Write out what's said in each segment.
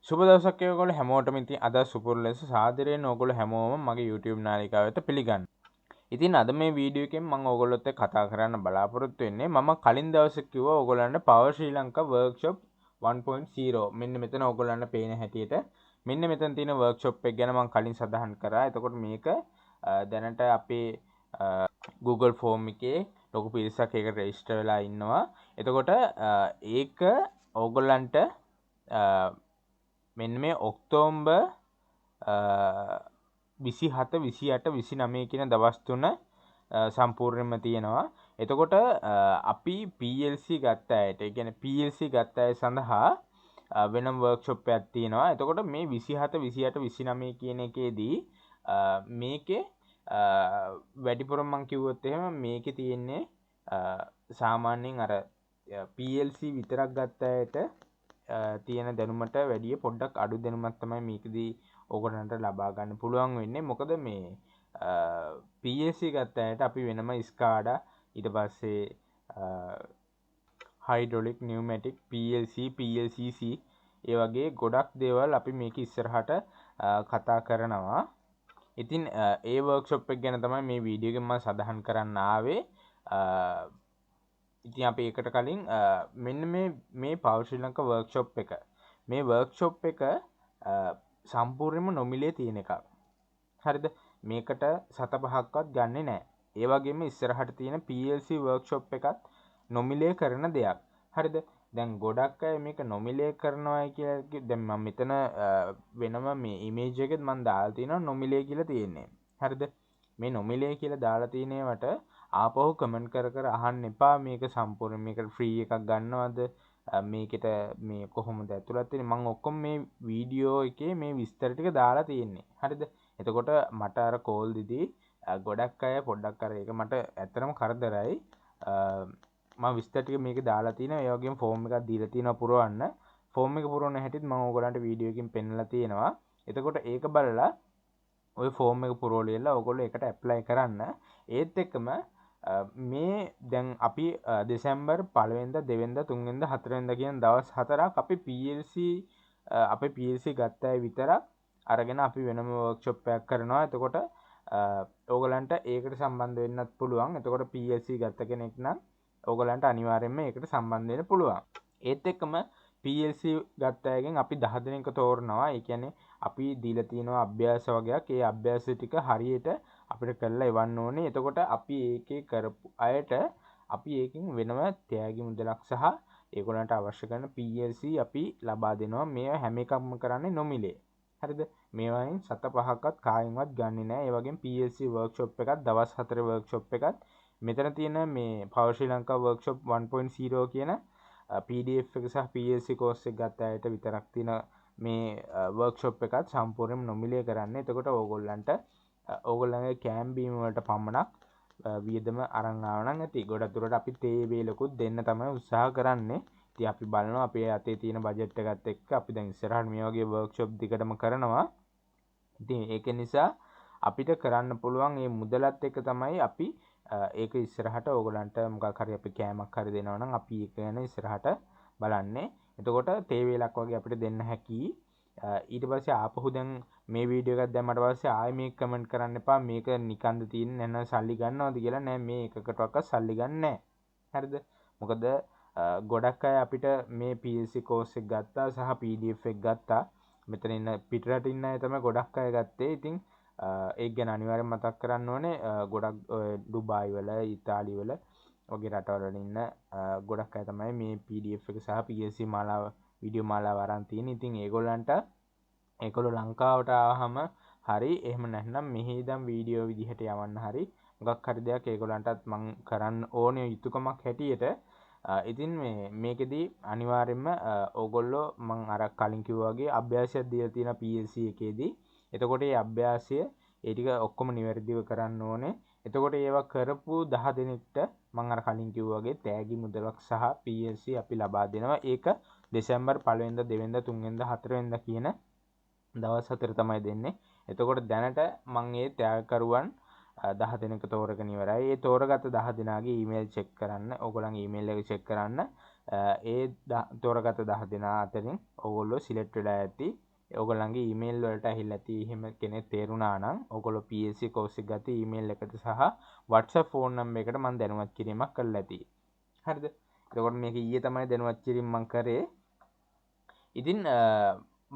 සුබ දවසක් ඔයගොල්ලෝ හැමෝටම. ඉතින් අද සුපුරු ලෙස සාදරයෙන් ඔයගොල්ලෝ හැමෝම මගේ YouTube නාලිකාව වෙත පිළිගන්න. ඉතින් අද මේ වීඩියෝ එකෙන් මම ඔයගොල්ලොත් එක්ක කතා කරන්න බලාපොරොත්තු වෙන්නේ මම කලින් දවසේ කිව්වා ඔයගොල්ලන්ට Power Sri Lanka workshop 1.0 මෙන්න මෙතන ඔයගොල්ලන්ට පේන හැටියට මෙන්න මෙතන තියෙන workshop එක ගැන මම කලින් සඳහන් කරා. එතකොට මේක දැනට අපේ Google form එකේ ලොකු පිරිසක් ඒක රෙජිස්ටර් වෙලා ඉන්නවා. එතකොට ඒක ඔයගොල්ලන්ට මෙන්න මේ ඔක්තෝබර් 27 28 29 කියන දවස් තුන සම්පූර්ණයෙන්ම තියෙනවා. එතකොට අපි PLC ගත්ත අයට, ඒ කියන්නේ PLC ගත්ත අය සඳහා වෙනම වර්ක්ෂොප් එකක් තියෙනවා. එතකොට මේ 27 28 29 කියන එකේදී මේකේ වැඩිපුරම මම කිව්වොත් එහෙම මේකේ තියෙන්නේ සාමාන්‍යයෙන් අර PLC විතරක් ගත්ත අයට තියෙන දැනුමට වැඩිය පොඩ්ඩක් අඩු දැනුමක් තමයි මේකදී ඕගොල්ලන්ට ලබා ගන්න පුළුවන් වෙන්නේ. මොකද මේ PLC ගත්ත අයට අපි වෙනම SCADA, ඊට පස්සේ hydraulic, pneumatic, PLC, PLCC ඒ වගේ ගොඩක් දේවල් අපි මේක ඉස්සරහට කතා කරනවා. ඉතින් ඒ වර්ක්ෂොප් එක ගැන තමයි මේ වීඩියෝ එකෙන් මම සඳහන් කරන්න ආවේ. ඉතින් අපි ඒකට කලින් මෙන්න මේ Power Sri Lanka workshop එක, මේ workshop එක සම්පූර්ණයෙන්ම නොමිලේ තියෙන එකක්. හරිද? මේකට 7-5ක්වත් ගන්නෙ නැහැ. ඒ වගේම ඉස්සරහට තියෙන PLC workshop එකත් නොමිලේ කරන දෙයක්. හරිද? දැන් ගොඩක් අය මේක නොමිලේ කරනවා කියලා දැන් මම මෙතන වෙනම මේ image එකෙත් මම දාලා තියෙනවා නොමිලේ කියලා තියෙන්නේ. හරිද? මේ නොමිලේ කියලා දාලා තියෙනවට ආපහු කමෙන්ට් කර අහන්න එපා මේක සම්පූර්ණ මේකට ෆ්‍රී එකක් ගන්නවද මේකට මේ කොහොමද ඇතුළත් වෙන්නේ. මම ඔක්කොම මේ වීඩියෝ එකේ මේ විස්තර ටික දාලා තියෙන්නේ. හරිද? එතකොට මට අර කෝල් දීදී ගොඩක් අය පොඩ්ඩක් අර ඒක මට ඇත්තටම කරදරයි. මම විස්තර ටික මේකේ දාලා තියෙනවා. ඒ වගේම ෆෝම් එකක් දීලා තියෙනවා පුරවන්න. ෆෝම් එක පුරවන හැටිත් මම ඔයගොල්ලන්ට වීඩියෝ එකකින් පෙන්නලා තියෙනවා. එතකොට ඒක බලලා ඔය ෆෝම් එක පුරවලා ඔයගොල්ලෝ ඒකට ඇප්ලයි කරන්න. ඒත් එක්කම මේ දැන් අපි දෙසැම්බර් 1 වෙනිදා 2 වෙනිදා 3 වෙනිදා 4 වෙනිදා කියන දවස් 4ක් අපි අපේ PLC ගත්ත අය විතරක් අරගෙන අපි වෙනම වර්ක්ෂොප් එකක් කරනවා. එතකොට ඕගලන්ට ඒකට සම්බන්ධ වෙන්නත් පුළුවන්. එතකොට PLC ගත්ත කෙනෙක් නම් ඕගලන්ට අනිවාර්යයෙන්ම ඒකට සම්බන්ධ වෙන්න පුළුවන්. ඒත් එක්කම PLC ගත්ත අයගෙන් අපි 10 දෙනෙක් තෝරනවා. ඒ කියන්නේ අපි දීලා තියෙනවා අභ්‍යාස වගේක්. ඒ අභ්‍යාස ටික හරියට අපිට කරලා එවන්න ඕනේ. එතකොට අපි ඒකේ කරපු අයට අපි ඒකෙන් වෙනම තෑගි මුදලක් සහ ඒගොල්ලන්ට අවශ්‍ය කරන PLC අපි ලබා දෙනවා. මේවා හැම එකක්ම කරන්නේ නොමිලේ. හරිද? මේවායින් 7-5ක්වත් කායින්වත් ගන්නෙ නැහැ. ඒ වගේම PLC workshop එකක් දවස් 4 workshop එකක් මෙතන තියෙන මේ Power Sri Lanka workshop 1.0 කියන PDF එක සහ PLC course එක ගත්ත අයට විතරක් තියෙන මේ workshop එකත් සම්පූර්ණයෙන්ම නොමිලේ කරන්නේ. එතකොට ඕගොල්ලන්ගේ කෑම් බීම වලට පමණක් වියදම අරන් ආවනම් ඇති. ගොඩක් දුරට අපි තේ වේලකුත් දෙන්න තමයි උත්සාහ කරන්නේ. ඉතින් අපි බලනවා අපේ අතේ තියෙන බජට් එකත් එක්ක අපි දැන් ඉස්සරහට මේ වගේ වර්ක්ෂොප් දිගටම කරනවා. ඉතින් ඒක නිසා අපිට කරන්න පුළුවන් මේ මුදලත් එක්ක තමයි අපි ඒක ඉස්සරහට ඕගොල්ලන්ට මොකක් හරි අපි කෑමක් හරි දෙනවා නම් අපි ඒක ගැන ඉස්සරහට බලන්නේ. එතකොට තේ වේලක් වගේ අපිට දෙන්න හැකි. ඊට පස්සේ ආපහු දැන් මේ වීඩියෝ එකක් දැම්මට පස්සේ ආයෙ මේක කමෙන්ට් කරන්න එපා මේක නිකන්ද තියෙන්නේ නැත්නම් සල්ලි ගන්නවද කියලා. නෑ, මේ එකකටවත් සල්ලි ගන්න නෑ. හරිද? මොකද ගොඩක් අය අපිට මේ PLC course එක ගත්තා සහ PDF එක ගත්තා. මෙතන ඉන්න පිටරට ඉන්න අය තමයි ගොඩක් අය ගත්තේ. ඉතින් ඒක ගැන අනිවාර්යෙන් මතක් කරන්න ඕනේ. ගොඩක් ඩුබායි වල, ඉතාලි වල වගේ රටවල ඉන්න ගොඩක් අය තමයි මේ PDF එක සහ PLC මාලාව වීඩියෝ මාලාව අරන් තියෙන්නේ. ඉතින් ඒගොල්ලෝ ලංකාවට ආවහම හරි, එහෙම නැත්නම් මෙහි ඉඳන් වීඩියෝ විදිහට යවන්න හරි මොකක් හරි දෙයක් ඒගොල්ලන්ටත් මම කරන්න ඕනේ යුතුයකමක් හැටියට. ඉතින් මේකෙදී අනිවාර්යයෙන්ම ඕගොල්ලෝ මම අර කලින් කිව්වා වගේ අභ්‍යාසයක් දීලා තියෙන PLC එකේදී. එතකොට මේ අභ්‍යාසය ඒ ටික ඔක්කොම නිවැරදිව කරන්න ඕනේ. එතකොට ඒවා කරපු 10 දෙනෙක්ට මම අර කලින් කිව්වා වගේ තෑගි මුදලක් සහ PLC අපි ලබා දෙනවා. ඒක දෙසැම්බර් 1 වෙනිදා 2 වෙනිදා 3 වෙනිදා 4 වෙනිදා කියන දවස් 4 තමයි දෙන්නේ. එතකොට දැනට මම මේ තෑගකරුවන් 10 දෙනෙක් තෝරගෙන ඉවරයි. ඒ තෝරගත්ත 10 දෙනාගේ ඊමේල් චෙක් කරන්න, ඕගොල්ලන්ගේ ඊමේල් එක චෙක් කරන්න. ඒ තෝරගත 10 දෙනා අතරින් ඔයගොල්ලෝ සිලෙක්ට් වෙලා ඇති. ඔයගොල්ලන්ගේ ඊමේල් වලට ඇහිලා ඇති. එහෙම කෙනෙක් තේරුණා නම් ඔයගොල්ලෝ PLC කෝස් එක ගත්තී ඊමේල් එකට සහ WhatsApp ෆෝන් නම්බර් එකට මම දැනුවත් කිරීමක් කරලා ඇති. හරිද? එතකොට මේක ඊයේ තමයි දැනුවත් කිරීම මම කරේ. ඉතින්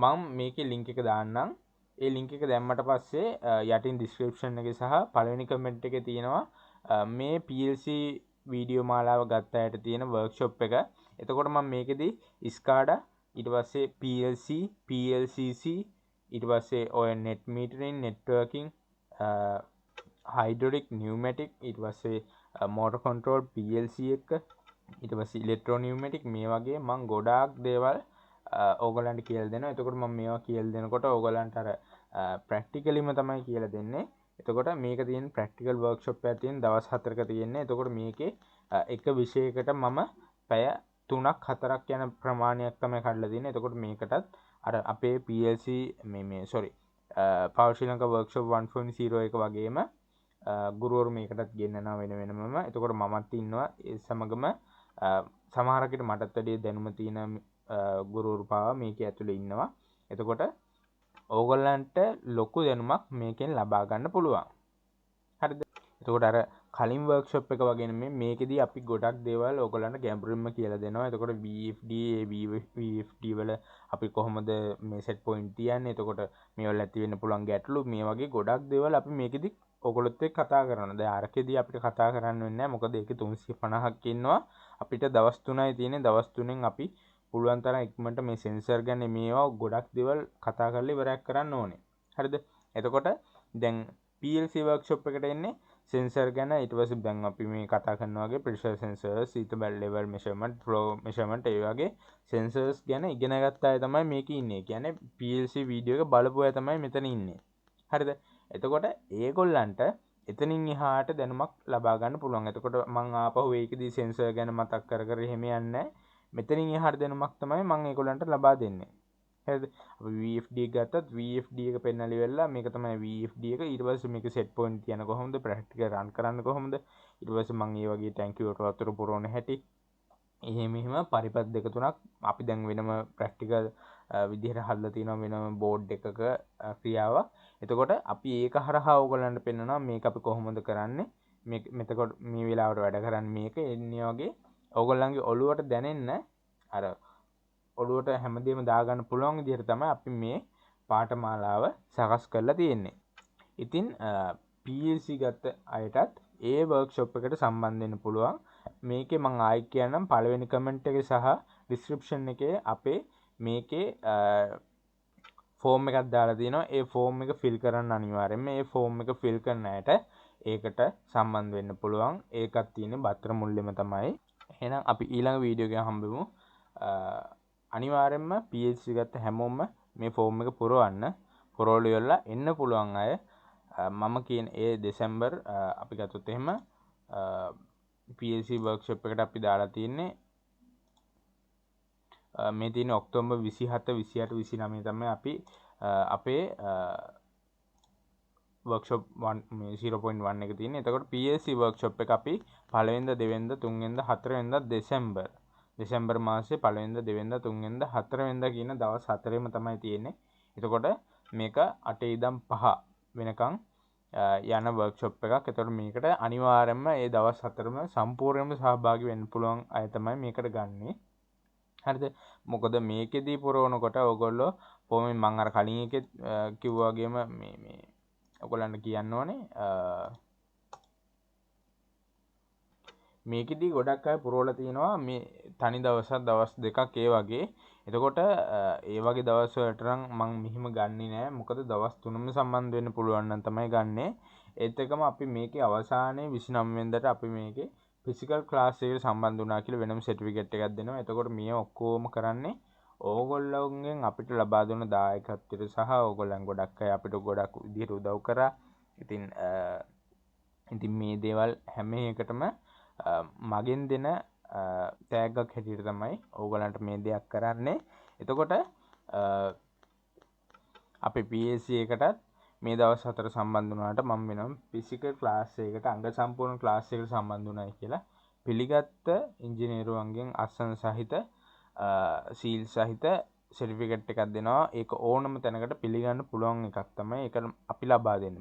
මම මේකේ ලින්ක් එක දාන්නම්. ඒ ලින්ක් එක දැම්මට පස්සේ යටින් ඩිස්ක්‍රිප්ෂන් එකේ සහ පළවෙනි කමෙන්ට් එකේ තියෙනවා මේ PLC වීඩියෝ මාලාව ගත්ත අයට තියෙන වර්ක්ෂොප් එක. එතකොට මම මේකෙදි SCADA ඊට පස්සේ PLC PLCC ඊට පස්සේ ඔය net metering networking hydraulic pneumatic ඊට පස්සේ motor control PLC එක ඊට පස්සේ electro pneumatic මේ වගේ මම ගොඩාක් දේවල් ඕගොල්ලන්ට කියලා දෙනවා. එතකොට මම මේවා කියලා දෙනකොට ඕගොල්ලන්ට අර ප්‍රැක්ටිකලිම තමයි කියලා දෙන්නේ. එතකොට මේක තියෙන ප්‍රැක්ටිකල් වර්ක්ෂොප් එකක් තියෙන දවස් 4ක තියෙන්නේ. එතකොට මේකේ එක විෂයයකට මම පැය 3ක් 4ක් යන ප්‍රමාණයක් තමයි කඩලා තියෙන්නේ. එතකොට මේකටත් අර අපේ PLC Power Sri Lanka workshop 1.0 එක වගේම ගුරුවරු මේකටත් ගෙන්නනවා වෙන වෙනමම. එතකොට මමත් ඉන්නවා. ඒ සමගම සමහරකට මටත් වැඩි දැනුම තියෙන ගුරුවරු පාවා මේකේ ඇතුලේ ඉන්නවා. එතකොට ඕගොල්ලන්ට ලොකු දැනුමක් මේකෙන් ලබා ගන්න පුළුවන්. හරිද? එතකොට අර කලින් වර්ක්ෂොප් එක වගේ නෙමෙයි මේකෙදී අපි ගොඩක් දේවල් ඕගොල්ලන්ට ගැඹුරින්ම කියලා දෙනවා. එතකොට VFD VFD වල අපි කොහොමද මේ සෙට් පොයින්ට් තියන්නේ? එතකොට මේවල ඇති වෙන්න පුළුවන් ගැටලු මේ වගේ ගොඩක් දේවල් අපි මේකෙදී ඔයගොල්ලොත් එක්ක කතා කරනවා. දැන් අරකෙදී අපිට කතා කරන්න වෙන්නේ නැහැ. මොකද ඒකේ 350ක් ඉන්නවා. අපිට දවස් 3යි තියෙන්නේ. දවස් 3ෙන් අපි පුළුවන් තරම් ඉක්මනට මේ සෙන්සර් ගැන මේවා ගොඩක් දේවල් කතා කරලා ඉවරයක් කරන්න ඕනේ. හරිද? එතකොට දැන් PLC workshop එකට එන්නේ සෙන්සර් ගැන. ඊට පස්සේ දැන් අපි මේ කතා කරනවා වගේ pressure sensors, heat level measurement, flow measurement ඒ වගේ sensors ගැන ඉගෙන ගත්ත අය තමයි මේකේ ඉන්නේ. කියන්නේ PLC වීඩියෝ එක බලපු අය තමයි මෙතන ඉන්නේ. හරිද? එතකොට ඒගොල්ලන්ට එතනින් එහාට දැනුමක් ලබා ගන්න පුළුවන්. එතකොට මම ආපහු ඒකෙදී සෙන්සර් ගැන මතක් කර කර එහෙම යන්නේ නැහැ. මෙතනින් එහාට දැනුමක් තමයි මම ඒගොල්ලන්ට ලබා දෙන්නේ. හරිද? අපි VFD ගත්තත් VFD එක පෙන්නලා ඉවරලා මේක තමයි VFD එක. ඊට පස්සේ මේක සෙට් පොයින්ට් තියන කොහොමද? ප්‍රැක්ටිකල් රන් කරන්න කොහොමද? ඊට පස්සේ මම මේ වගේ ටැංකිය වලට වතුර පුරවන හැටි. එහෙම පරිපත් දෙක තුනක් අපි දැන් වෙනම ප්‍රැක්ටිකල් විදිහට හදලා තියෙනවා වෙනම බෝඩ් එකක ක්‍රියාවක්. එතකොට අපි ඒක හරහා ඕගොල්ලන්ට පෙන්නනවා මේක අපි කොහොමද කරන්නේ? මෙතකොට මේ වෙලාවට වැඩ කරන්නේ මේක එන්නේ වගේ ඕගොල්ලන්ගේ ඔළුවට දැනෙන්න අර ඔළුවට හැමදේම දාගන්න පුළුවන් විදිහට තමයි අපි මේ පාඨමාලාව සකස් කරලා තියෙන්නේ. ඉතින් PLC ගත්ත අයටත් ඒ වර්ක්ෂොප් එකට සම්බන්ධ වෙන්න පුළුවන්. මේකේ මම ආයි කියන්නම් පළවෙනි කමෙන්ට් එකේ සහ ඩිස්ක්‍රිප්ෂන් එකේ අපේ මේකේ ෆෝම් එකක් දාලා තියෙනවා. ඒ ෆෝම් එක ෆිල් කරන්න අනිවාර්යයෙන්ම මේ ෆෝම් එක ෆිල් කරන අයට ඒකට සම්බන්ධ වෙන්න පුළුවන්. ඒකත් තියෙන්නේ බත්තර මුල්ලෙම තමයි. එහෙනම් අපි ඊළඟ වීඩියෝ එකෙන් හම්බෙමු. අනිවාර්යයෙන්ම PLC ගත්ත හැමෝම මේ ෆෝම් එක පුරවන්න. පුරවලා ඉවරලා එන්න පුළුවන් අය මම කියන ඒ දෙසැම්බර් අපි ගත්තොත් එහෙම PLC workshop එකට අපි දාලා තියෙන්නේ මේ තියෙන ඔක්තෝබර් 27 28 29 තමයි අපි අපේ workshop 0.1 එක තියෙන්නේ. එතකොට PLC workshop එක අපි පළවෙනිදා දෙවෙනිදා තුන්වෙනිදා හතරවෙනිදා දෙසැම්බර් මාසේ පළවෙනිදා දෙවෙනිදා තුන්වෙනිදා හතරවෙනිදා කියන දවස් 4ෙම තමයි තියෙන්නේ. එතකොට මේක 8 ඉඳන් 5 වෙනකන් යන වර්ක්ෂොප් එකක්. එතකොට මේකට අනිවාර්යයෙන්ම ඒ දවස් 4ම සම්පූර්ණයෙන්ම සහභාගී වෙන්න පුළුවන් අය තමයි මේකට ගන්නෙ. හරිද? මොකද මේකෙදී පුරවනකොට ඔයගොල්ලෝ කොහොමද මම අර කලින් එකේ කිව්වා වගේම මේ ඔයගොල්ලන්ට කියන්න ඕනේ මේකෙදී ගොඩක් අය පුරවලා තියෙනවා මේ තනි දවසක් දවස් දෙකක් ඒ වගේ. එතකොට ඒ වගේ දවස් වලට නම් මම මෙහිම ගන්නෙ නෑ. මොකද දවස් 3ම සම්බන්ධ වෙන්න පුළුවන් නම් තමයි ගන්නෙ. ඒත් එකම අපි මේකේ අවසානයේ 29 වෙනිදාට අපි මේකේ ෆිසිකල් ක්ලාස් එකට සම්බන්ධ වුණා කියලා වෙනම සර්ටිෆිකේට් එකක් දෙනවා. එතකොට මේ ඔක්කොම කරන්නේ ඕගොල්ලෝගෙන් අපිට ලබා දුන්න දායකත්වයට සහ ඕගොල්ලන් ගොඩක් අය අපිට ගොඩක් විදිහට උදව් කරා. ඉතින් මේ දේවල් හැම එකටම මගෙන් දෙන තෑග්ගක් හැටියට තමයි ඕගොල්ලන්ට මේ දෙයක් කරන්නේ. එතකොට අපි PLC එකටත් මේ දවස් 4 සම්බන්ධ වුණාට මම වෙනම ෆිසිකල් ක්ලාස් එකකට අංග සම්පූර්ණ ක්ලාස් එකකට සම්බන්ධ වුණායි කියලා පිළිගත්ත ඉංජිනේරුවන්ගෙන් අස්සන සහිත සීල් සහිත සර්ටිෆිකේට් එකක් දෙනවා. ඒක ඕනම තැනකට පිළිගන්න පුළුවන් එකක් තමයි. ඒක අපි ලබා දෙන්නේ.